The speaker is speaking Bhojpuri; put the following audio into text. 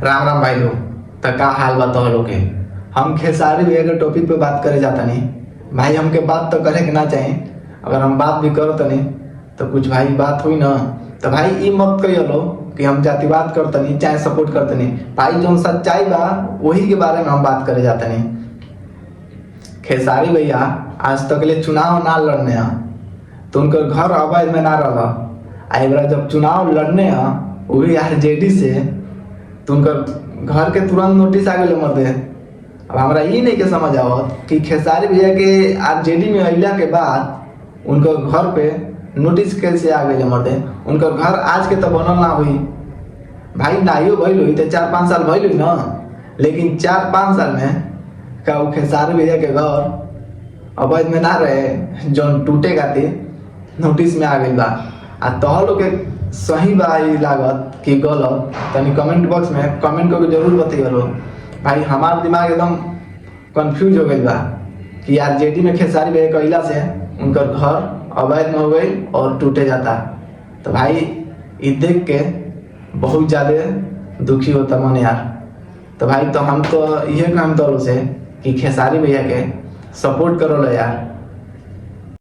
राम राम भाई लोग। तो का हाल बताओ लोग के। हम खेसारी भैया के टॉपिक पे बात करे जाता नहीं भाई। हमके बात तो करे के ना चाहिए, अगर हम बात भी करो तो नहीं तो कुछ भाई बात हुई ना तो भाई ये मत कहिए लो कि हम जातिवाद करते नहीं चाहे सपोर्ट करते नहीं। भाई जो सच्चाई बा वही के बारे में हम बात करे जाते नहीं। खेसारी भैया आज तक ले चुनाव ना लड़ने हैं तो उनका घर अवैध में ना रहा। एक बार जब चुनाव लड़ने हैं वो भी आरजेडी से तो उनका घर के तुरंत नोटिस आ गए मरते। अब हमारा ये नहीं के समझ आवत कि खेसारी भैया के आरजेडी में अला के बाद उनका घर पे नोटिस कैसे आ गए मरते। उनका घर आज के तो बनल ना हुई भाई, नाइयो भइल हुई तो 4-5 साल भइल हुई ना, लेकिन 4-5 साल में का वो खेसारी भैया के घर अवैध में ना रहे जो टूटे खातिर नोटिस में आ गई बा। आ तो लोग के सही बा ये लागत कि गलत तनी कमेंट बॉक्स में कमेंट करके जरूर बताइए भाई। हमारा दिमाग एकदम कंफ्यूज हो गई बा कि आरजेडी में खेसारी भैया कैला से उनका घर अवैध में हो गई और टूटे जाता। तो भाई ये देख के बहुत ज़्यादा दुखी होता मन यार। तो भाई तो हम तो ये काम तो से कि खेसारी भैया के सपोर्ट करो लो यार।